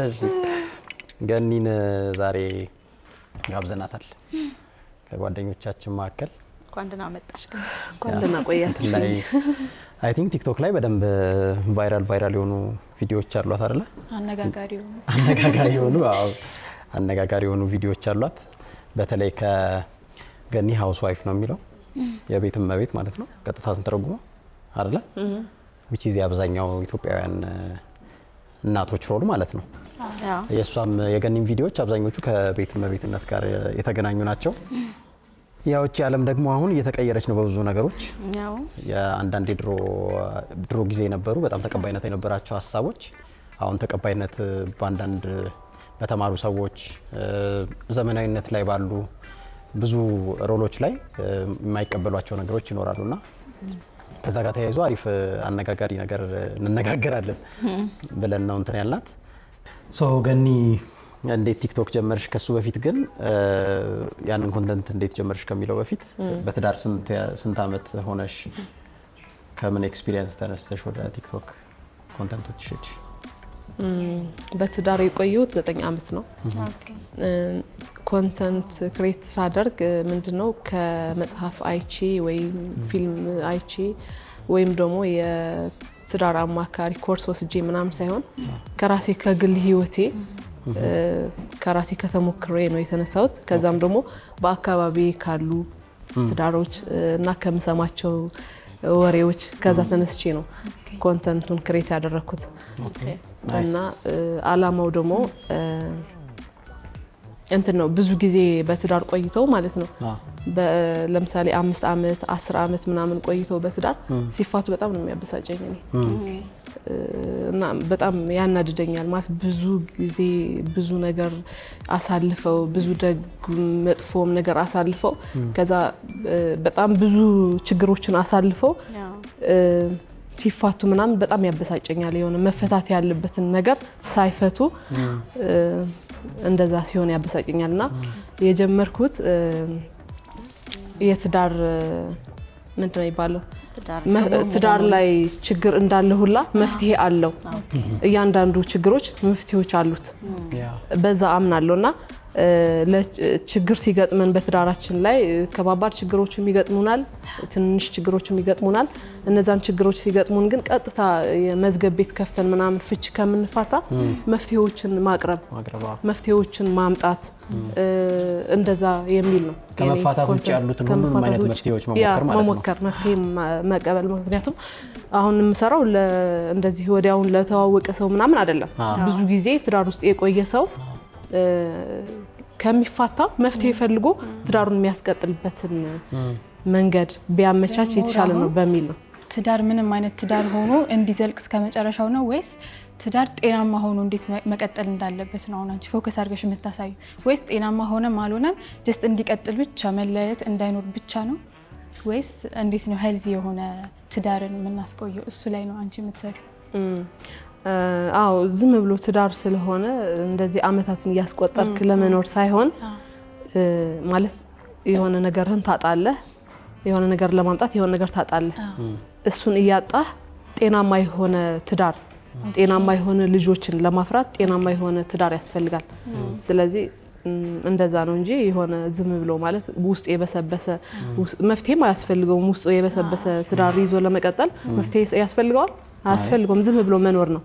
እሺ ገኒን ዛሬ ጋብዘናታል ከጓደኞቻችን መካከል እንኳን ደህና መጣሽ ግን እንኳን ደህና ቆያችሁ ላይ አይ ቲንክ ቲክቶክ ላይ በደንብ ቫይራል የሆኑ ቪዲዮዎች አሏት አይደለ? አነጋጋሪ የሆኑ ቪዲዮዎች አሏት። በተለይ ከገኒ ሃውስ ዋይፍ ነው የሚለው የቤት እመቤት ማለት ነው ቀጥታ ስንተረጉመው አይደለ? which is የአብዛኛው ኢትዮጵያውያን እናቶች ሮል ማለት ነው። የሷም የገኒም ቪዲዮዎች አብዛኞቹ ከቤት እመቤትነት ጋር የተገናኙ ናቸው። ያው እቺ ዓለም ደግሞ አሁን እየተቀየረች ነው በብዙ ነገሮች። የአንዳንድ ድሮ ጊዜ የነበሩ በጣም ተቀባይነት የነበራቸው ሀሳቦች አሁን ተቀባይነት በአንዳንድ በተማሩ ሰዎች ዘመናዊነት ላይ ባሉ ብዙ ሮሎች ላይ የማይቀበሏቸው ነገሮች ይኖራሉና ከዛ ጋር ተያይዞ አሪፍ አነጋጋሪ ነገር እንነጋገራለን ብለን ነው እንትን ያልናት። ሶ ገኒ እንዴት ቲክቶክ ጀመርሽ? ከሱ በፊት ግን ያንን ኮንተንት እንዴት ጀመርሽ ከሚለው በፊት በትዳር ስንት አመት ሆነሽ? ከምን ኤክስፒሪየንስ ተነስተሽ ወደ ቲክቶክ ኮንተንቶች ሄድሽ? በትዳር የቆየሁት 9 አመት ነው። ኮንተንት ክሬት ሳደርግ ምንድነው ከመጽሐፍ አይቼ ወይም ፊልም አይቼ ወይም ደግሞ የትዳር አማካሪ ኮርስ ወስጄ ምናምን ሳይሆን ከራሴ ከግል ህይወቴ ከራሴ ከተሞክሮ ነው የተነሳሁት። ከዛም ደግሞ በአካባቢ ካሉ ትዳሮች እና ከምሰማቸው ወሬዎች ከዛ ተነስቼ ነው ኮንተንቱን ክሬት ያደረኩት። እና አላማው ደግሞ እንትን ነው ብዙ ጊዜ በትዳር ቆይተው ማለት ነው ለምሳሌ 5 አመት 10 አመት ምናምን ቆይተው በትዳር ሲፋቱ በጣም ነው የሚያበሳጨኝ እና በጣም ያናድደኛል። ማለት ብዙ ጊዜ ብዙ ነገር አሳልፈው ብዙ ደግ መጥፎም ነገር አሳልፈው ከዛ በጣም ብዙ ችግሮችን አሳልፈው ሲፋቱ ምናምን በጣም ያበሳጨኛል። የሆነ መፈታት ያለበትን ነገር ሳይፈቱ እንደዛ ሲሆን ያበሳጨኛልና የጀመርኩት የትዳር ምንድነው ይባለው ትዳር ላይ ችግር እንዳለ ሁላ መፍትሄ አለው። እያንዳንዱ ችግሮች መፍትሄዎች አሉት በዛ አምናለሁና ለችግር ሲገጥመን በትዳራችን ላይ ከባባድ ችግሮችም ይገጥሙናል፣ ትንሽ ችግሮችም ይገጥሙናል። እነዛን ችግሮች ሲገጥሙን ግን ቀጥታ የመዝገብ ቤት ከፍተን ምናምን ፍች ከምንፋታ መፍትሄዎችን ማቅረብ መፍትሄዎችን ማምጣት እንደዛ የሚል ነው። ከመፋታት ውጭ ያሉትን ሁሉንም አይነት መፍትሄዎች መሞከር ማለት ነው። መሞከር መፍትሄ መቀበል። ምክንያቱም አሁን የምሰራው እንደዚህ ወዲያውን ለተዋወቀ ሰው ምናምን አይደለም። ብዙ ጊዜ ትዳር ውስጥ የቆየ ሰው ከሚፋታ መፍትሄ ፈልጎ ትዳሩን የሚያስቀጥልበትን መንገድ ቢያመቻች የተሻለ ነው በሚል ነው። ትዳር ምንም አይነት ትዳር ሆኖ እንዲዘልቅ እስከ መጨረሻው ነው ወይስ ትዳር ጤናማ ሆኖ እንዴት መቀጠል እንዳለበት ነው አንቺ ፎከስ አድርገሽ የምታሳዩ? ወይስ ጤናማ ሆነም አልሆነም ጀስት እንዲቀጥል ብቻ መለያየት እንዳይኖር ብቻ ነው? ወይስ እንዴት ነው ሄልዚ የሆነ ትዳርን የምናስቆየው? እሱ ላይ ነው አንቺ የምትሰሪው? አዎ ዝም ብሎ ትዳር ስለሆነ እንደዚህ አመታትን እያስቆጠርክ ለመኖር ሳይሆን ማለት የሆነ ነገርህን ታጣለህ፣ የሆነ ነገር ለማምጣት የሆነ ነገር ታጣለህ። እሱን እያጣህ ጤናማ የሆነ ትዳር ጤናማ የሆነ ልጆችን ለማፍራት ጤናማ የሆነ ትዳር ያስፈልጋል። ስለዚህ እንደዛ ነው እንጂ የሆነ ዝም ብሎ ማለት ውስጥ የበሰበሰ መፍትሄም አያስፈልገውም። ውስጥ የበሰበሰ ትዳር ይዞ ለመቀጠል መፍትሄ ያስፈልገዋል? አያስፈልገውም። ዝም ብሎ መኖር ነው።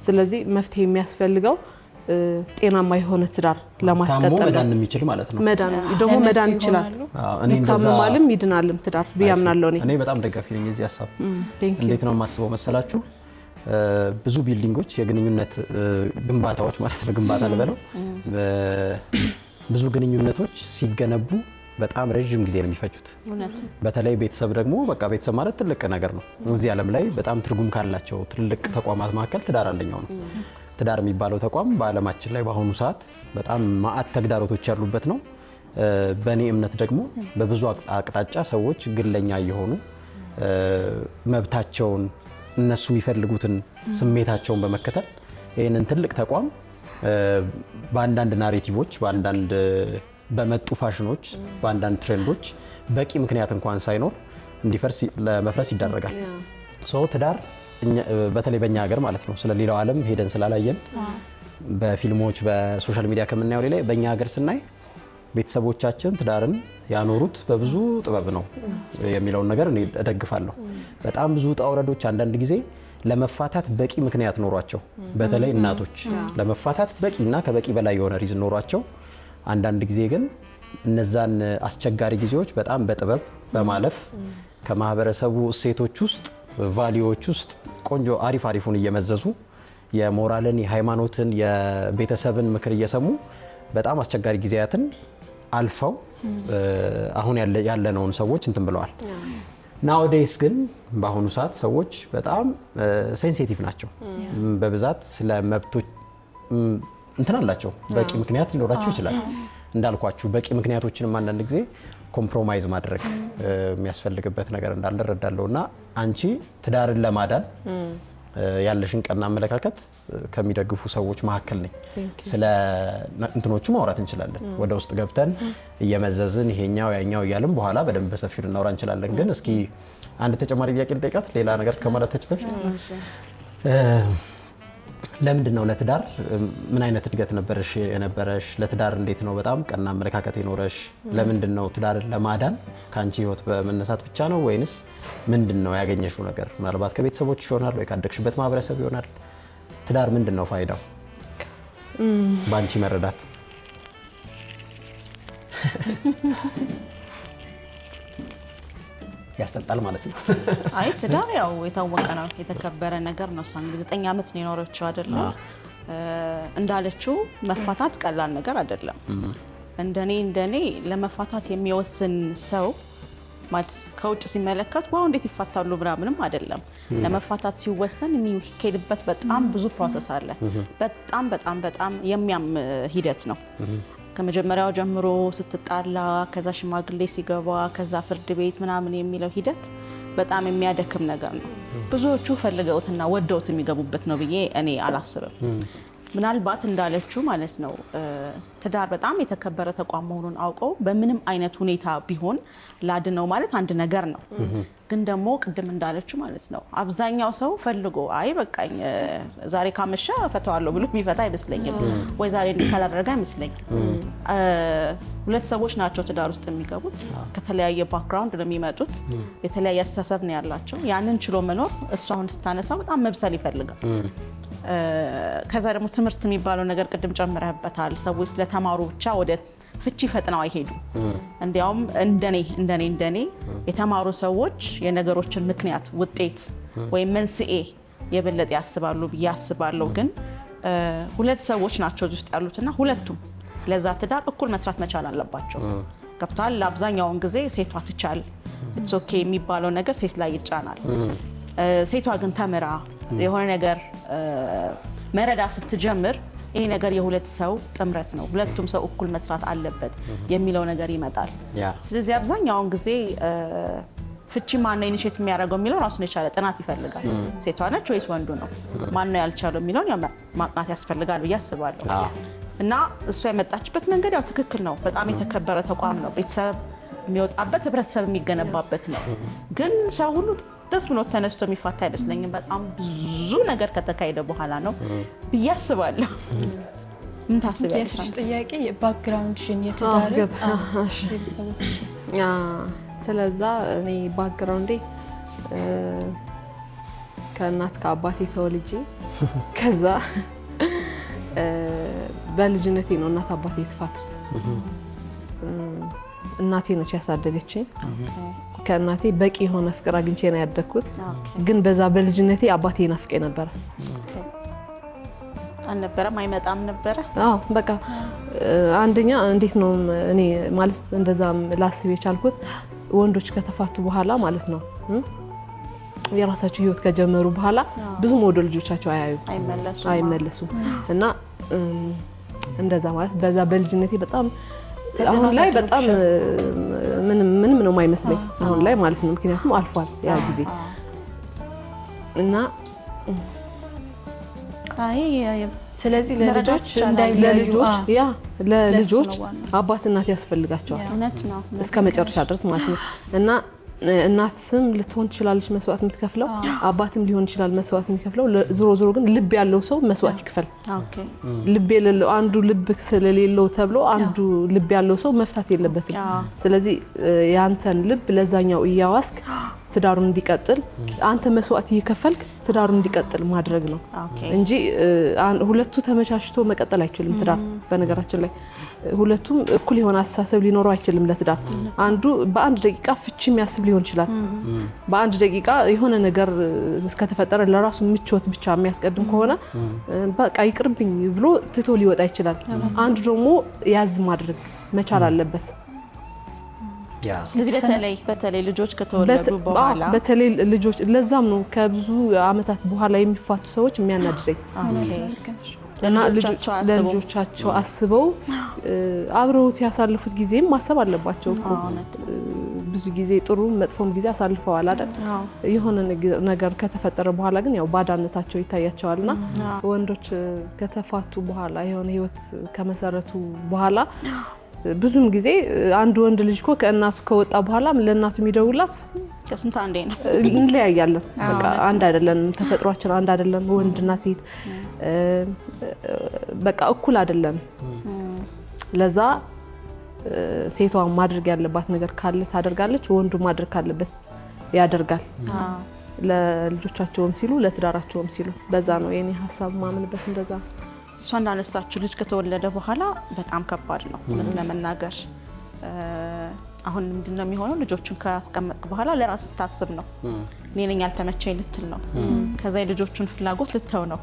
ስለዚህ መፍትሄ የሚያስፈልገው ጤናማ የሆነ ትዳር ለማስቀጠል መዳን የሚችል ማለት ነው። መዳን ይችላል። ይታመማልም ይድናልም ትዳር ብያምናለሁ እኔ በጣም ደጋፊ ነኝ የዚህ ሀሳብ። እንዴት ነው የማስበው መሰላችሁ? ብዙ ቢልዲንጎች የግንኙነት ግንባታዎች ማለት ነው ግንባታ ልበለው ብዙ ግንኙነቶች ሲገነቡ በጣም ረጅም ጊዜ ነው የሚፈጁት። በተለይ ቤተሰብ ደግሞ በቃ ቤተሰብ ማለት ትልቅ ነገር ነው። እዚህ ዓለም ላይ በጣም ትርጉም ካላቸው ትልቅ ተቋማት መካከል ትዳር አንደኛው ነው። ትዳር የሚባለው ተቋም በዓለማችን ላይ በአሁኑ ሰዓት በጣም ማአት ተግዳሮቶች ያሉበት ነው። በእኔ እምነት ደግሞ በብዙ አቅጣጫ ሰዎች ግለኛ እየሆኑ መብታቸውን እነሱ የሚፈልጉትን ስሜታቸውን በመከተል ይህንን ትልቅ ተቋም በአንዳንድ ናሬቲቮች በአንዳንድ በመጡ ፋሽኖች በአንዳንድ ትሬንዶች በቂ ምክንያት እንኳን ሳይኖር ለመፍረስ ይዳረጋል። ትዳር በተለይ በእኛ ሀገር ማለት ነው ስለሌላው ዓለም ሄደን ስላላየን በፊልሞች በሶሻል ሚዲያ ከምናየው ላይ በእኛ ሀገር ስናይ ቤተሰቦቻችን ትዳርን ያኖሩት በብዙ ጥበብ ነው የሚለውን ነገር እኔ እደግፋለሁ። በጣም ብዙ ውጣ ውረዶች አንዳንድ ጊዜ ለመፋታት በቂ ምክንያት ኖሯቸው በተለይ እናቶች ለመፋታት በቂና ከበቂ በላይ የሆነ ሪዝን ኖሯቸው አንዳንድ ጊዜ ግን እነዛን አስቸጋሪ ጊዜዎች በጣም በጥበብ በማለፍ ከማህበረሰቡ እሴቶች ውስጥ ቫልዩዎች ውስጥ ቆንጆ አሪፉን እየመዘዙ የሞራልን የሃይማኖትን የቤተሰብን ምክር እየሰሙ በጣም አስቸጋሪ ጊዜያትን አልፈው አሁን ያለነውን ሰዎች እንትን ብለዋል። ናውዴይስ ግን በአሁኑ ሰዓት ሰዎች በጣም ሴንሲቲቭ ናቸው። በብዛት ስለ መብቶች እንትን አላቸው። በቂ ምክንያት ሊኖራቸው ይችላል። እንዳልኳችሁ በቂ ምክንያቶችንም አንዳንድ ጊዜ ኮምፕሮማይዝ ማድረግ የሚያስፈልግበት ነገር እንዳለ እረዳለሁ። እና አንቺ ትዳርን ለማዳን ያለሽን ቀና አመለካከት ከሚደግፉ ሰዎች መካከል ነኝ። ስለ እንትኖቹ ማውራት እንችላለን። ወደ ውስጥ ገብተን እየመዘዝን ይሄኛው ያኛው እያልን በኋላ በደንብ በሰፊው ልናወራ እንችላለን። ግን እስኪ አንድ ተጨማሪ ጥያቄ ልጠይቃት ሌላ ነገር ከማለታች በፊት ለምንድን ነው ለትዳር ምን አይነት እድገት የነበረሽ? ለትዳር እንዴት ነው በጣም ቀና አመለካከት የኖረሽ? ለምንድን ነው ትዳርን ለማዳን ከአንቺ ህይወት በመነሳት ብቻ ነው ወይንስ ምንድን ነው ያገኘሽው ነገር? ምናልባት ከቤተሰቦችሽ ይሆናል ወይ ካደግሽበት ማህበረሰብ ይሆናል። ትዳር ምንድን ነው ፋይዳው በአንቺ መረዳት? ያስጠጣል ማለት ነው። አይ ትዳር ያው የታወቀ ነው፣ የተከበረ ነገር ነው። እሷ እንግዲህ 9 ዓመት ነው የኖረችው አይደለም። እንዳለችው መፋታት ቀላል ነገር አይደለም። እንደኔ ለመፋታት የሚወስን ሰው ማለት ከውጭ ሲመለከት ዋው እንዴት ይፋታሉ ምናምንም አይደለም። ለመፋታት ሲወሰን የሚሄድበት በጣም ብዙ ፕሮሰስ አለ። በጣም የሚያም ሂደት ነው። ከመጀመሪያው ጀምሮ ስትጣላ፣ ከዛ ሽማግሌ ሲገባ፣ ከዛ ፍርድ ቤት ምናምን የሚለው ሂደት በጣም የሚያደክም ነገር ነው። ብዙዎቹ ፈልገውትና ወደውት የሚገቡበት ነው ብዬ እኔ አላስብም። ምናልባት እንዳለችው ማለት ነው ትዳር በጣም የተከበረ ተቋም መሆኑን አውቀው በምንም አይነት ሁኔታ ቢሆን ላድነው ማለት አንድ ነገር ነው። ግን ደግሞ ቅድም እንዳለችው ማለት ነው አብዛኛው ሰው ፈልጎ አይ በቃኝ ዛሬ ካመሻ ፈታዋለሁ ብሎ የሚፈታ አይመስለኝም፣ ወይ ዛሬ እንዲካላደረገ አይመስለኝም። ሁለት ሰዎች ናቸው ትዳር ውስጥ የሚገቡት። ከተለያየ ባክግራውንድ ነው የሚመጡት። የተለያየ አስተሳሰብ ነው ያላቸው። ያንን ችሎ መኖር እሱ አሁን ስታነሳው በጣም መብሰል ይፈልጋል። ከዛ ደግሞ ትምህርት የሚባለው ነገር ቅድም ጨምረህበታል። ሰዎች ስለተማሩ ብቻ ወደ ፍቺ ፈጥነው አይሄዱ። እንዲያውም እንደኔ የተማሩ ሰዎች የነገሮችን ምክንያት፣ ውጤት ወይም መንስኤ የበለጠ ያስባሉ ብዬ አስባለሁ። ግን ሁለት ሰዎች ናቸው ውስጥ ያሉትና ሁለቱም ለዛ ትዳር እኩል መስራት መቻል አለባቸው። ገብቷል? አብዛኛውን ጊዜ ሴቷ ትቻል ኢትስ ኦኬ የሚባለው ነገር ሴት ላይ ይጫናል። ሴቷ ግን ተምራ የሆነ ነገር መረዳ ስትጀምር ይሄ ነገር የሁለት ሰው ጥምረት ነው፣ ሁለቱም ሰው እኩል መስራት አለበት የሚለው ነገር ይመጣል። ስለዚህ አብዛኛውን ጊዜ ፍቺ ማነው ኢኒሼት የሚያደርገው የሚለው ራሱን የቻለ ጥናት ይፈልጋል። ሴቷ ነች ወይስ ወንዱ ነው? ማነው ያልቻለው የሚለውን ማጥናት ያስፈልጋል ብዬ አስባለሁ። እና እሷ የመጣችበት መንገድ ያው ትክክል ነው። በጣም የተከበረ ተቋም ነው። ቤተሰብ የሚወጣበት ህብረተሰብ የሚገነባበት ነው። ግን ሰው ሁሉ ደስ ብሎ ተነስቶ የሚፋታ አይመስለኝም። በጣም ብዙ ነገር ከተካሄደ በኋላ ነው ብዬ አስባለሁ። ምን ታስቢያለሽ? ጥያቄ ባክግራውንድሽን የትዳር ስለዛ እኔ ባክግራውንዴ ከእናት ከአባቴ ተወልጄ ከዛ በልጅነቴ ነው እናት አባቴ የተፋቱት። እናቴ ነች ያሳደገችኝ። ከእናቴ በቂ የሆነ ፍቅር አግኝቼ ነው ያደግኩት። ግን በዛ በልጅነቴ አባቴ ናፍቀኝ ነበር። አልነበረም አይመጣም ነበር። አዎ በቃ አንደኛ እንዴት ነው እኔ ማለት እንደዛም ላስብ የቻልኩት ወንዶች ከተፋቱ በኋላ ማለት ነው የራሳቸው ህይወት ከጀመሩ በኋላ ብዙም ወደ ልጆቻቸው አይመለሱም እና እንደዛ ማለት በዛ በልጅነቴ በጣም አሁን ላይ በጣም ምንም ነው የማይመስለኝ አሁን ላይ ማለት ነው። ምክንያቱም አልፏል ያ ጊዜ እና ስለዚህ ለልጆች አባት እናት ያስፈልጋቸዋል እስከ መጨረሻ ድረስ ማለት ነው። እና እናትም ልትሆን ትችላለች መስዋዕት የምትከፍለው አባትም ሊሆን ይችላል መስዋዕት የሚከፍለው ዞሮ ግን ልብ ያለው ሰው መስዋዕት ይከፍል ኦኬ ልብ የሌለው አንዱ ልብ ስለሌለው ተብሎ አንዱ ልብ ያለው ሰው መፍታት የለበትም ስለዚህ ያንተን ልብ ለዛኛው እያዋስክ ትዳሩን እንዲቀጥል አንተ መስዋዕት እየከፈልክ ትዳሩን እንዲቀጥል ማድረግ ነው እንጂ ሁለቱ ተመቻችቶ መቀጠል አይችልም ትዳር በነገራችን ላይ ሁለቱም እኩል የሆነ አስተሳሰብ ሊኖረው አይችልም ለትዳር አንዱ በአንድ ደቂቃ ፍቺ የሚያስብ ሊሆን ይችላል በአንድ ደቂቃ የሆነ ነገር ከተፈጠረ ለራሱ ምቾት ብቻ የሚያስቀድም ከሆነ በቃ ይቅርብኝ ብሎ ትቶ ሊወጣ ይችላል አንዱ ደግሞ ያዝ ማድረግ መቻል አለበት ስለዚህ በተለይ ልጆች ከተወለዱ በኋላ በተለይ ልጆች ለዛም ነው ከብዙ አመታት በኋላ የሚፋቱ ሰዎች የሚያናድደኝ እና ልጆቻቸው አስበው አብረውት ያሳልፉት ጊዜም ማሰብ አለባቸው እኮ ብዙ ጊዜ ጥሩ መጥፎም ጊዜ አሳልፈዋል አይደል የሆነ ነገር ከተፈጠረ በኋላ ግን ያው ባዳነታቸው ይታያቸዋልና ወንዶች ከተፋቱ በኋላ የሆነ ህይወት ከመሰረቱ በኋላ ብዙም ጊዜ አንድ ወንድ ልጅ እኮ ከእናቱ ከወጣ በኋላ ለእናቱ የሚደውላት ከስንት አንዴ ነው እንለያያለን በቃ አንድ አይደለም ተፈጥሯችን አንድ አይደለም ወንድና ሴት በቃ እኩል አይደለም ለዛ ሴቷ ማድረግ ያለባት ነገር ካለ ታደርጋለች ወንዱ ማድረግ ካለበት ያደርጋል ለልጆቻቸውም ሲሉ ለትዳራቸውም ሲሉ በዛ ነው የኔ ሐሳብ ማምንበት እንደዛ እሷ እንዳነሳችሁ ልጅ ከተወለደ በኋላ በጣም ከባድ ነው ለመናገር አሁን ምንድነው የሚሆነው ልጆችን ካስቀመጥክ በኋላ ለራስ ታስብ ነው እኔ ነኝ ያልተመቸኝ ልትል ነው ከዛ የልጆቹን ፍላጎት ልተው ነው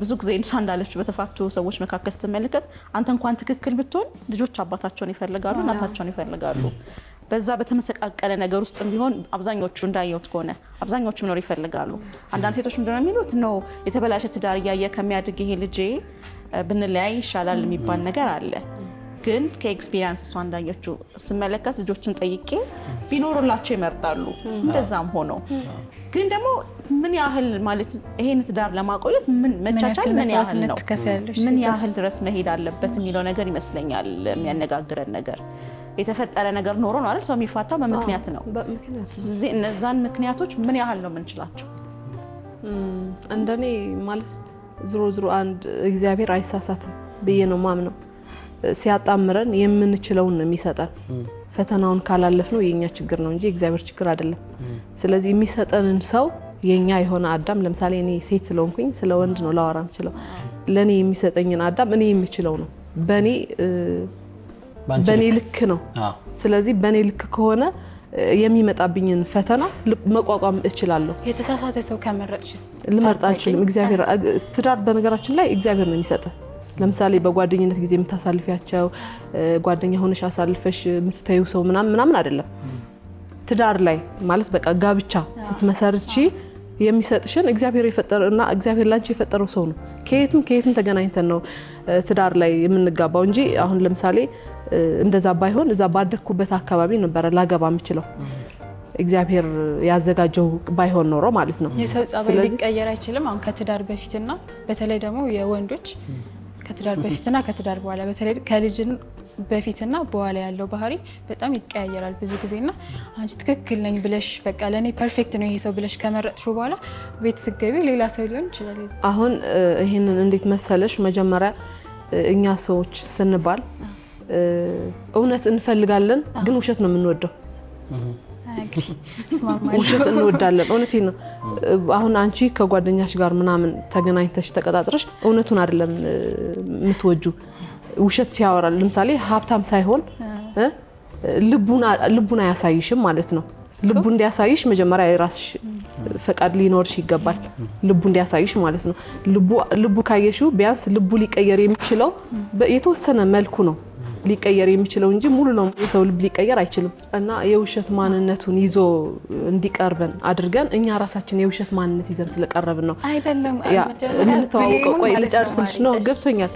ብዙ ጊዜ እንኳን እንዳለችው በተፋቱ ሰዎች መካከል ስትመለከት አንተ እንኳን ትክክል ብትሆን ልጆች አባታቸውን ይፈልጋሉ እናታቸውን ይፈልጋሉ በዛ በተመሰቃቀለ ነገር ውስጥ ቢሆን አብዛኞቹ እንዳየውት ከሆነ አብዛኞቹ ምኖር ይፈልጋሉ አንዳንድ ሴቶች ምንድነው የሚሉት ነው የተበላሸ ትዳር ያየ ከሚያድግ ይሄ ልጅ ብንለያይ ይሻላል የሚባል ነገር አለ ግን ከኤክስፒሪየንስ እሷ እንዳየችው ስመለከት ልጆችን ጠይቄ ቢኖርላቸው ይመርጣሉ እንደዛም ሆኖ ግን ደግሞ ምን ያህል ማለት ይሄን ትዳር ለማቆየት ምን መቻቻል ምን ያህል ነው ምን ያህል ድረስ መሄድ አለበት የሚለው ነገር ይመስለኛል የሚያነጋግረን ነገር የተፈጠረ ነገር ኖሮ ነው አይደል ሰው የሚፋታው በምክንያት ነው ስለዚህ እነዛን ምክንያቶች ምን ያህል ነው የምንችላቸው እንደኔ ማለት ዝሮ አንድ እግዚአብሔር አይሳሳትም ብዬ ነው ማምነው ሲያጣምረን የምንችለውን ነው የሚሰጠን ፈተናውን ካላለፍነው የኛ ችግር ነው እንጂ እግዚአብሔር ችግር አይደለም ስለዚህ የሚሰጠንን ሰው የኛ የሆነ አዳም ለምሳሌ እኔ ሴት ስለሆንኩኝ ስለ ወንድ ነው ላወራ የምችለው ለኔ የሚሰጠኝን አዳም እኔ የምችለው ነው በኔ ልክ ነው ስለዚህ በኔ ልክ ከሆነ የሚመጣብኝን ፈተና መቋቋም እችላለሁ የተሳሳተ ሰው ከመረጥሽስ ልመርጥ አልችልም እግዚአብሔር ትዳር በነገራችን ላይ እግዚአብሔር ነው የሚሰጠው ለምሳሌ በጓደኝነት ጊዜ የምታሳልፊያቸው ጓደኛ ሆነሽ አሳልፈሽ የምትታዩ ሰው ምናምን አይደለም ትዳር ላይ ማለት በቃ ጋብቻ ስትመሰርቺ የሚሰጥሽን እግዚአብሔር የፈጠረና እግዚአብሔር ላንቺ የፈጠረው ሰው ነው ከየትም ተገናኝተን ነው ትዳር ላይ የምንጋባው እንጂ አሁን ለምሳሌ እንደዛ ባይሆን እዛ ባደኩበት አካባቢ ነበር ላገባ የምችለው እግዚአብሔር ያዘጋጀው ባይሆን ኖሮ ማለት ነው የሰው ጸባይ ሊቀየር አይችልም አሁን ከትዳር በፊትና በተለይ ደግሞ የወንዶች ከትዳር በፊትና ከትዳር በኋላ በተለይ ከልጅን በፊትና በኋላ ያለው ባህሪ በጣም ይቀያየራል ብዙ ጊዜና አንቺ ትክክል ነኝ ብለሽ በቃ ለኔ ፐርፌክት ነው ይሄ ሰው ብለሽ ከመረጥሽው በኋላ ቤት ስገቢ ሌላ ሰው ሊሆን ይችላል አሁን ይሄንን እንዴት መሰለሽ መጀመሪያ እኛ ሰዎች ስንባል እውነት እንፈልጋለን ግን ውሸት ነው የምንወደው ውሸት እንወዳለን እውነቴን ነው አሁን አንቺ ከጓደኛሽ ጋር ምናምን ተገናኝተሽ ተቀጣጥረሽ እውነቱን አይደለም የምትወጁ ውሸት ሲያወራ ለምሳሌ ሀብታም ሳይሆን ልቡን አያሳይሽም ማለት ነው ልቡ እንዲያሳይሽ መጀመሪያ የራስሽ ፈቃድ ሊኖርሽ ይገባል ልቡ እንዲያሳይሽ ማለት ነው ልቡ ካየሽው ቢያንስ ልቡ ሊቀየር የሚችለው የተወሰነ መልኩ ነው ሊቀየር የሚችለው እንጂ ሙሉ ነው የሰው ልብ ሊቀየር አይችልም እና የውሸት ማንነቱን ይዞ እንዲቀርበን አድርገን እኛ ራሳችን የውሸት ማንነት ይዘን ስለቀረብን ነው አይደለም ምን ተዋውቀው ቆይ ልጨርስልሽ ነው ገብቶኛል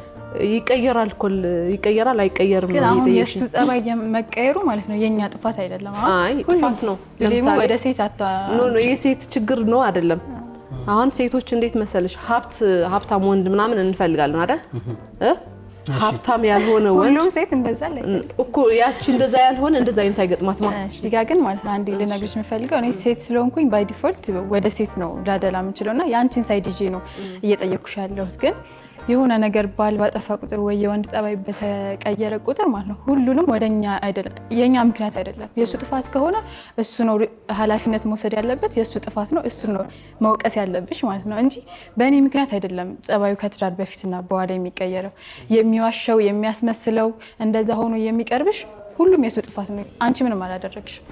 ይቀየራል አይቀየርም ግን አሁን የሱ ጸባይ መቀየሩ ማለት ነው የኛ ጥፋት አይደለም አይ ጥፋት ነው ለምሳሌ ወደ ሴት ኖ የሴት ችግር ነው አይደለም አሁን ሴቶች እንዴት መሰለሽ ሀብታም ወንድ ምናምን እንፈልጋለን አይደል ሀብታም ያልሆነ ወንድ ሁሉም ሴት እንደዛ ላይ እኮ ያቺ እንደዛ ያልሆነ እንደዛ አይነት አይገጥማት ማለት እዚህ ጋር ግን ማለት ነው አንዴ ልነግርሽ የምፈልገው እኔ ሴት ስለሆንኩኝ ባይ ዲፎልት ወደ ሴት ነው ላደላ የምችለውና የአንቺን ሳይድ ይዤ ነው እየጠየኩሽ ያለሁት። ግን የሆነ ነገር ባል ባጠፋ ቁጥር ወይ የወንድ ጠባይ በተቀየረ ቁጥር ማለት ነው ሁሉንም ወደኛ አይደለም፣ የኛ ምክንያት አይደለም። የሱ ጥፋት ከሆነ እሱ ነው ኃላፊነት መውሰድ ያለበት፣ የሱ ጥፋት ነው እሱ ነው መውቀስ ያለብሽ ማለት ነው እንጂ በእኔ ምክንያት አይደለም ጸባዩ ከትዳር በፊትና በኋላ የሚቀየረው። የሚዋሸው የሚያስመስለው እንደዛ ሆኖ የሚቀርብሽ ሁሉም የሱ ጥፋት ነው። አንቺ ምንም አላደረግሽም።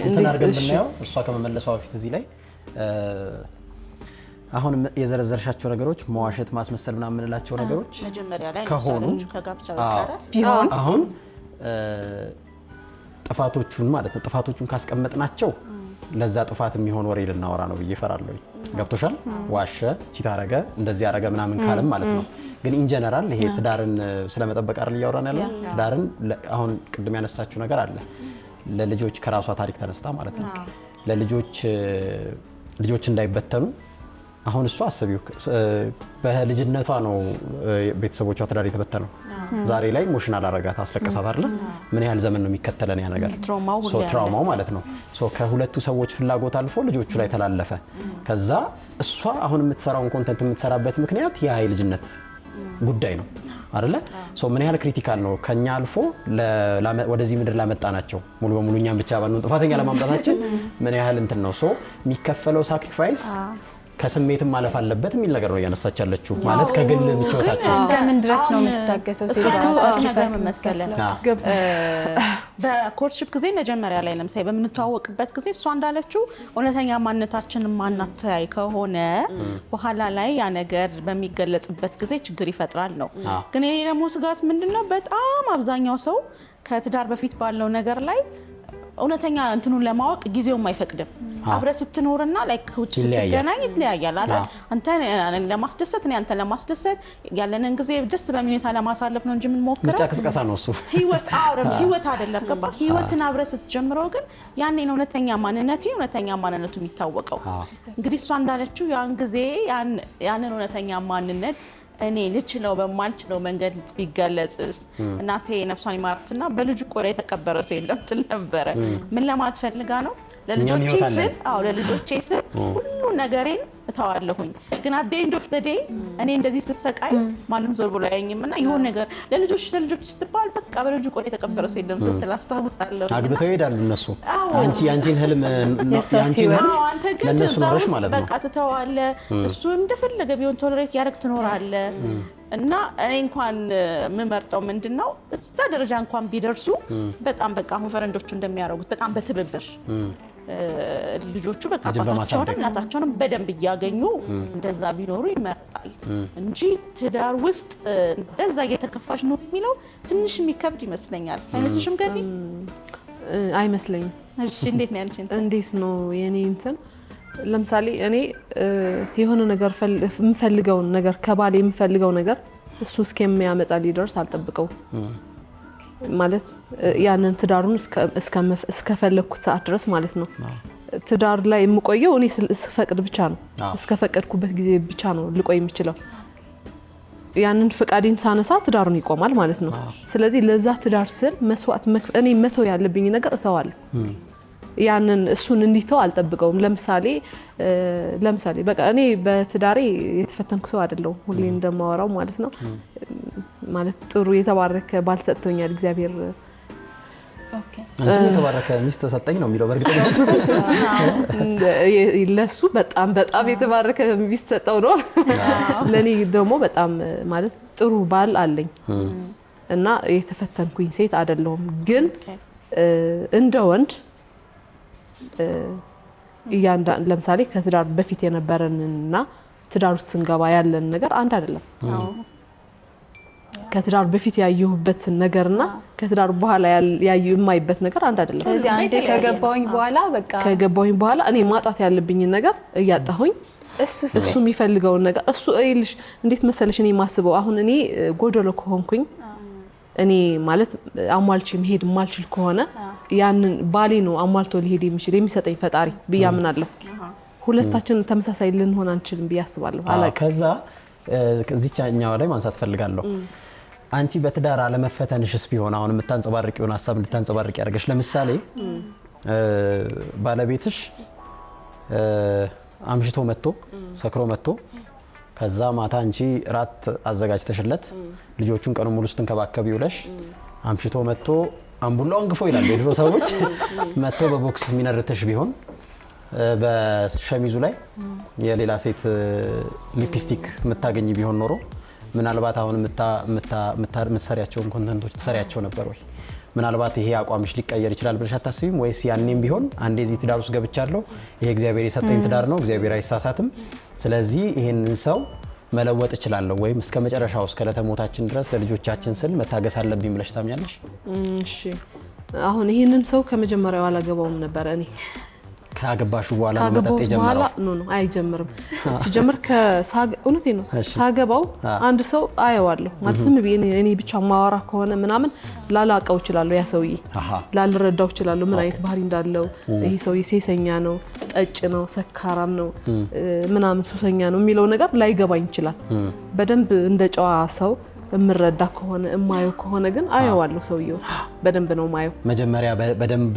እንትን አድርገን ብናየው እሷ ከመመለሷ በፊት እዚህ ላይ አሁን የዘረዘርሻቸው ነገሮች መዋሸት፣ ማስመሰል ምናምን የምንላቸው ነገሮች መጀመሪያ ላይ ከሆኑ ከጋብቻ በኋላ ቢሆን አሁን ጥፋቶቹን ማለት ነው ጥፋቶቹን ካስቀመጥናቸው ለዛ ጥፋት የሚሆን ወሬ ልናወራ ነው ብዬ እፈራለሁ። ገብቶሻል? ዋሸ፣ ቺት አረገ፣ እንደዚህ አረገ ምናምን ካለም ማለት ነው። ግን ኢን ጀነራል ይሄ ትዳርን ስለመጠበቅ አይደል እያወራን ያለው? ትዳርን አሁን ቅድም ያነሳችው ነገር አለ ለልጆች ከራሷ ታሪክ ተነስታ ማለት ነው ልጆች እንዳይበተኑ አሁን እሷ አስቢው በልጅነቷ ነው ቤተሰቦቿ ትዳር የተበተነው። ዛሬ ላይ ኢሞሽናል አረጋት፣ አስለቀሳት አይደል? ምን ያህል ዘመን ነው የሚከተለን ያ ነገር? ትራውማው ማለት ነው። ከሁለቱ ሰዎች ፍላጎት አልፎ ልጆቹ ላይ ተላለፈ። ከዛ እሷ አሁን የምትሰራውን ኮንተንት የምትሰራበት ምክንያት ያ የልጅነት ጉዳይ ነው አይደለ? ምን ያህል ክሪቲካል ነው ከኛ አልፎ ወደዚህ ምድር ላመጣናቸው ሙሉ በሙሉ እኛም ብቻ ባንሆን ጥፋተኛ ለማምጣታችን ምን ያህል እንትን ነው የሚከፈለው ሳክሪፋይስ ከስሜትም ማለፍ አለበት የሚል ነገር ነው እያነሳች ያለችው። ማለት ከግል ምቾታችን እስከምን ድረስ ነው የምትታገሰው? ነገር መሰለህ በኮርትሺፕ ጊዜ መጀመሪያ ላይ ለምሳሌ በምንተዋወቅበት ጊዜ እሷ እንዳለችው እውነተኛ ማንነታችንን ማናተያይ ከሆነ በኋላ ላይ ያ ነገር በሚገለጽበት ጊዜ ችግር ይፈጥራል ነው። ግን እኔ ደግሞ ስጋት ምንድነው በጣም አብዛኛው ሰው ከትዳር በፊት ባለው ነገር ላይ እውነተኛ እንትኑን ለማወቅ ጊዜውም አይፈቅድም። አብረ ስትኖርና ላይክ ውጭ ስትገናኝ ይለያያል አይደል? አንተ ለማስደሰት እኔ አንተ ለማስደሰት ያለንን ጊዜ ደስ በሚኒታ ለማሳለፍ ነው እንጂ ምን ሞክረው ብቻ ቅስቀሳ ነው እሱ ህይወት አይደለም። ገባ? ህይወትን አብረ ስትጀምረው ግን ያኔ ነው እውነተኛ ማንነቱ የሚታወቀው። እንግዲህ እሷ እንዳለችው ያን ጊዜ ያንን እውነተኛ ማንነት እኔ ልችለው በማልችለው መንገድ ቢገለጽስ እናቴ ነፍሷን ይማርትና በልጅ ቆዳ የተቀበረ ሰው የለም ትል ነበረ። ምን ለማለት ፈልጋ ነው? ለልጆቼ ስል ሁሉ ነገሬን እተዋለሁኝ። ግን አት ኤንድ ኦፍ ዘ ዴይ እኔ እንደዚህ ስትሰቃይ ማንም ዞር ብሎ አያየኝምና ይሁን ነገር ለልጆች ስትባል በቃ በልጅ ቆዳ የተቀበረ ሰው የለም ስትል አስታውሳለሁ። አግብተው ይሄዳሉ እነሱ። ያንቺን ህልም ለነሱ ኖረሽ ማለት ነው። በቃ ትተዋለህ። እሱ እንደፈለገ ቢሆን ቶለሬት ያደርግ ትኖራለህ። እና እኔ እንኳን የምመርጠው ምንድነው እዛ ደረጃ እንኳን ቢደርሱ በጣም በቃ አሁን ፈረንጆቹ እንደሚያደርጉት በጣም በትብብር ልጆቹ በቃ አባታቸውንም እናታቸውንም በደንብ እያገኙ እንደዛ ቢኖሩ ይመርጣል እንጂ ትዳር ውስጥ እንደዛ እየተከፋሽ ነው የሚለው ትንሽ የሚከብድ ይመስለኛል። አይመስልሽም ገኒ? አይመስለኝም። እሺ እንዴት ነው ያንቺ? እንዴት ነው የኔ እንትን? ለምሳሌ እኔ የሆነ ነገር የምፈልገውን ነገር ከባሌ የምፈልገው ነገር እሱ እስከሚያመጣ ሊደርስ አልጠብቀው ማለት ያንን ትዳሩን እስከፈለኩት ሰዓት ድረስ ማለት ነው። ትዳር ላይ የምቆየው እኔ እስፈቅድ ብቻ ነው። እስከፈቀድኩበት ጊዜ ብቻ ነው ልቆይ የምችለው። ያንን ፍቃዴን ሳነሳ ትዳሩን ይቆማል ማለት ነው። ስለዚህ ለዛ ትዳር ስል መስዋዕት እኔ መተው ያለብኝ ነገር እተዋለሁ። ያንን እሱን እንዲተው አልጠብቀውም። ለምሳሌ በቃ እኔ በትዳሬ የተፈተንኩ ሰው አይደለሁም። ሁሌ እንደማወራው ማለት ነው። ማለት ጥሩ የተባረከ ባል ሰጥቶኛል እግዚአብሔር። አንቺ የተባረከ ሚስት ተሰጠኝ ነው የሚለው። በእርግጥ ለሱ በጣም የተባረከ ሚስት ሰጠው ነው። ለኔ ደግሞ በጣም ማለት ጥሩ ባል አለኝ እና የተፈተንኩኝ ሴት አይደለሁም። ግን እንደ ወንድ ለምሳሌ ከትዳር በፊት የነበረንና ትዳር ውስጥ ስንገባ ያለን ነገር አንድ አይደለም። ከትዳር በፊት ያየሁበት ነገርና ከትዳር በኋላ የማይበት ነገር አንድ አይደለም። ስለዚህ አንዴ ከገባሁኝ በኋላ እኔ ማጣት ያለብኝ ነገር እያጣሁኝ እሱ የሚፈልገውን ነገር እሱ አይልሽ። እንዴት መሰለሽ እኔ ማስበው አሁን እኔ ጎደሎ ከሆንኩኝ እኔ ማለት አሟልቼ መሄድ ማልችል ከሆነ ያንን ባሌ ነው አሟልቶ ሊሄድ የሚሰጠኝ ፈጣሪ ብያምናለሁ። ሁለታችን ተመሳሳይ ልንሆን አንችልም ብዬ አስባለሁ። ከዛ እዚህኛው ላይ ማንሳት ፈልጋለሁ። አንቺ በትዳር አለመፈተንሽስ ቢሆን አሁን የምታንጸባርቂውን ሀሳብ እንድታንጸባርቂ ያደርገሽ፣ ለምሳሌ ባለቤትሽ አምሽቶ መጥቶ ሰክሮ መጥቶ ከዛ ማታ አንቺ ራት አዘጋጅተሽለት ልጆቹን ቀኑ ሙሉ ስትንከባከቢ ውለሽ አምሽቶ መጥቶ አምቡላውን ግፎ ይላል የድሮ ሰዎች መጥቶ በቦክስ የሚነርትሽ ቢሆን በሸሚዙ ላይ የሌላ ሴት ሊፕስቲክ የምታገኝ ቢሆን ኖሮ ምናልባት አሁን የምትሰሪያቸውን ኮንተንቶች ትሰሪያቸው ነበር ወይ? ምናልባት ይሄ አቋምሽ ሊቀየር ይችላል ብለሽ አታስቢም? ወይስ ያኔም ቢሆን አንዴ እዚህ ትዳር ውስጥ ገብቻለሁ፣ ይሄ እግዚአብሔር የሰጠኝ ትዳር ነው፣ እግዚአብሔር አይሳሳትም፣ ስለዚህ ይሄንን ሰው መለወጥ እችላለሁ ወይም እስከ መጨረሻው እስከ ለተሞታችን ድረስ ለልጆቻችን ስል መታገስ አለብኝ ብለሽ ታምኛለሽ? እሺ አሁን ይሄንን ሰው ከመጀመሪያው አላገባውም ነበር እኔ ካገባሹ በኋላ መጠጥ የጀመረው ኖ አይጀምርም። ሲጀምር እውነቴ ነው ሳገባው አንድ ሰው አየዋለሁ ማለት ዝም ብዬ እኔ ብቻ ማወራ ከሆነ ምናምን ላላቀው እችላለሁ፣ ያ ሰውዬ ላልረዳው እችላለሁ ምን አይነት ባህሪ እንዳለው። ይሄ ሰውዬ ሴሰኛ ነው፣ ጠጭ ነው፣ ሰካራም ነው ምናምን ሱሰኛ ነው የሚለው ነገር ላይገባኝ ይችላል። በደንብ እንደ ጨዋ ሰው እምረዳ ከሆነ እማየው ከሆነ ግን አየዋለሁ። ሰውየው በደንብ ነው ማየው። መጀመሪያ በደንብ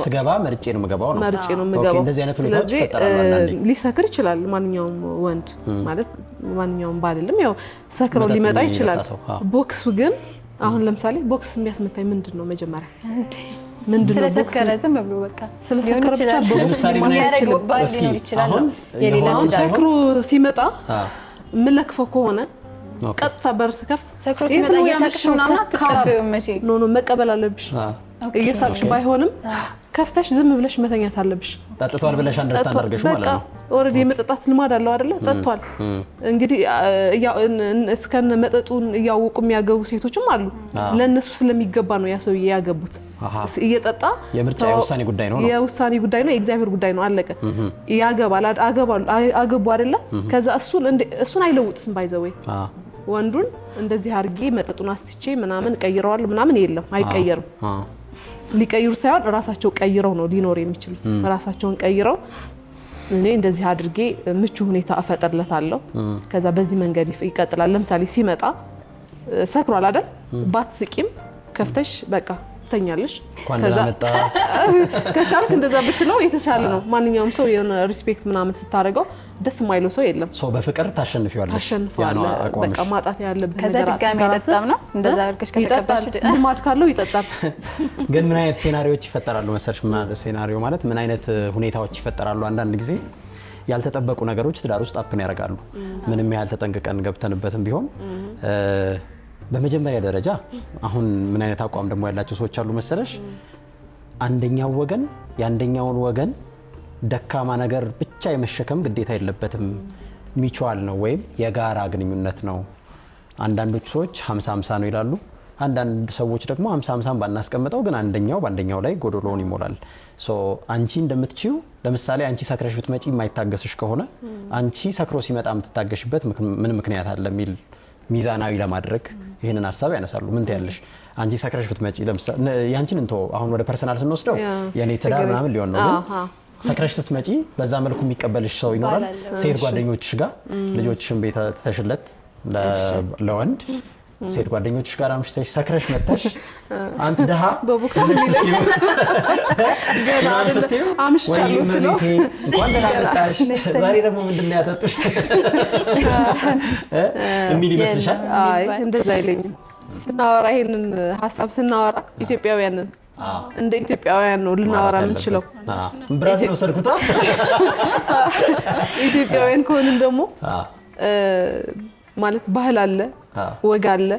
ስገባ መርጬ ነው የምገባው ነው። መርጬ ነው የምገባው። እንደዚህ አይነት ሁኔታዎች ይፈጠራሉ አንዳንዴ። ሊሰክር ይችላል ማንኛውም ወንድ ማለት ማንኛውም ባልልም ያው ሰክሮ ሊመጣ ይችላል። ቦክሱ ግን አሁን ለምሳሌ ቦክስ የሚያስመታኝ ምንድን ነው መጀመሪያ ምንድነው? ስለሰከረ ዝም ብሎ በቃ ስለሰከረ ብቻ ለምሳሌ ምን ያደርገው ባል ሊኖር ይችላል። የሌላ ሰክሮ ሲመጣ ምለክፈው ከሆነ ቀጥታ በርስ ከፍት ሰክሮ ሲመጣ እየሳቅሽ ምናምን አትቀበይም መቼ? ኖ መቀበል አለብሽ። እየሳቅሽ ባይሆንም ከፍተሽ ዝም ብለሽ መተኛት አለብሽ። ጠጥቷል ብለሽ አንደርስታንድ አድርገሽ ማለት ነው። ኦሬዲ የመጠጣት ልማድ አለው አይደለ? ጠጥቷል እንግዲህ እስከነ መጠጡን እያወቁ የሚያገቡ ሴቶችም አሉ። ለነሱ ስለሚገባ ነው ያ ሰውዬ ያገቡት። እየጠጣ የምርጫ የውሳኔ ጉዳይ ነው። የውሳኔ ጉዳይ ነው፣ የእግዚአብሔር ጉዳይ ነው። አለቀ። ያገባል አገቡ አይደለ? ከዛ እሱን አይለውጥም። ባይዘው ወንዱን እንደዚህ አርጌ መጠጡን አስጥቼ ምናምን ቀይረዋል ምናምን የለም፣ አይቀየርም። ሊቀይሩ ሳይሆን ራሳቸው ቀይረው ነው ሊኖር የሚችሉት። ራሳቸውን ቀይረው እኔ እንደዚህ አድርጌ ምቹ ሁኔታ እፈጥርለታለሁ፣ ከዛ በዚህ መንገድ ይቀጥላል። ለምሳሌ ሲመጣ ሰክሯል አይደል? ባትስቂም ከፍተሽ በቃ ተኛለሽ። ከዛ ከቻልክ እንደዛ ብትለው የተሻለ ነው። ማንኛውም ሰው የሆነ ሪስፔክት ምናምን ስታደርገው ደስ የማይለው ሰው የለም። ሰው በፍቅር ታሸንፊዋለሽ። በቃ ማጣት ያለብህ ከዛ ድጋሚ አይጠጣም ነው እንደዛ አድርገሽ ከተቀበልሽ ልማድ ካለው ይጠጣል። ግን ምን አይነት ሴናሪዮዎች ይፈጠራሉ መሰለሽ? ማለት ሴናሪዮ ማለት ምን አይነት ሁኔታዎች ይፈጠራሉ? አንዳንድ ጊዜ ያልተጠበቁ ነገሮች ትዳር ውስጥ አፕን ያደርጋሉ። ምንም ያህል ተጠንቅቀን ገብተንበትም ቢሆን በመጀመሪያ ደረጃ አሁን ምን አይነት አቋም ደግሞ ያላቸው ሰዎች አሉ መሰለሽ? አንደኛው ወገን የአንደኛውን ወገን ደካማ ነገር ብቻ የመሸከም ግዴታ የለበትም፣ ሚቹዋል ነው ወይም የጋራ ግንኙነት ነው። አንዳንዶች ሰዎች 50-50 ነው ይላሉ። አንዳንድ ሰዎች ደግሞ 50-50 ባናስቀምጠው ግን አንደኛው በአንደኛው ላይ ጎዶሎውን ይሞላል። አንቺ እንደምትችው ለምሳሌ አንቺ ሰክረሽ ብትመጪ የማይታገስሽ ከሆነ አንቺ ሰክሮ ሲመጣ የምትታገሽበት ምን ምክንያት አለ የሚል ሚዛናዊ ለማድረግ ይሄንን ሀሳብ ያነሳሉ። ምን ትያለሽ? አንቺ ሰክረሽ ብትመጪ ለምሳሌ ያንቺን እንቶ አሁን ወደ ፐርሰናል ስንወስደው የኔ ትዳር ምናምን ሊሆን ነው። ግን ሰክረሽ ስትመጪ በዛ መልኩ የሚቀበልሽ ሰው ይኖራል። ሴት ጓደኞችሽ ጋር ልጆችሽን ቤት ተሽለት ለወንድ ሴት ጓደኞችሽ ጋር አምሽተሽ ሰክረሽ መጥተሽ አንተ ደሃ በቦክስ አምሽቻለሁ ስለው እንኳን ደህና መጣሽ ዛሬ ደግሞ ምንድን ነው ያጠጡሽ የሚል ይመስልሻል? አይ እንደዛ አይለኝም። ስናወራ ይሄንን ሀሳብ ስናወራ ኢትዮጵያውያን እንደ ኢትዮጵያውያን ነው ልናወራ የምንችለው። ብራዚል ወሰድኩታ ኢትዮጵያውያን ከሆንን ደግሞ ማለት ባህል አለ፣ ወግ አለ፣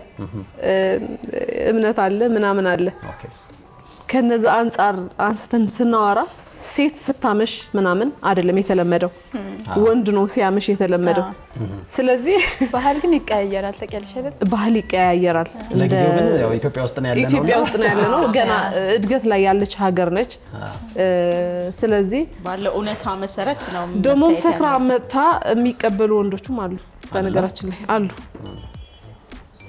እምነት አለ፣ ምናምን አለ። ከነዛ አንፃር አንስተን ስናወራ ሴት ስታመሽ ምናምን አይደለም የተለመደው፣ ወንድ ነው ሲያመሽ የተለመደው። ስለዚህ ባህል ግን ይቀያየራል። ታውቂያለሽ አይደል? ባህል ይቀያየራል። ለጊዜው ግን ያው ኢትዮጵያ ውስጥ ነው ያለነው። ኢትዮጵያ ውስጥ ነው ያለነው። ገና እድገት ላይ ያለች ሀገር ነች። ስለዚህ ባለው እውነታ መሰረት ነው ደግሞ ሰክራ መታ የሚቀበሉ ወንዶችም አሉ። በነገራችን ላይ አሉ።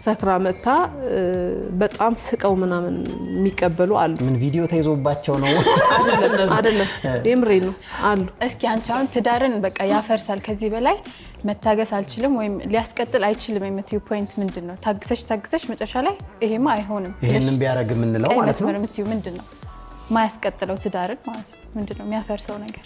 ሰክራ መታ በጣም ስቀው ምናምን የሚቀበሉ አሉ። ምን ቪዲዮ ተይዞባቸው ነው? አይደለም የምሬ ነው አሉ። እስኪ አንቺ አሁን ትዳርን በቃ ያፈርሳል ከዚህ በላይ መታገስ አልችልም ወይም ሊያስቀጥል አይችልም የምትዩ ፖይንት ምንድነው? ታግሰሽ መጨረሻ ላይ ይሄማ አይሆንም ይሄንን ቢያረግ ምንለው ማለት ነው የምትዩ ምንድነው? ማያስቀጥለው ትዳርን ማለት ነው ምንድነው የሚያፈርሰው ነገር?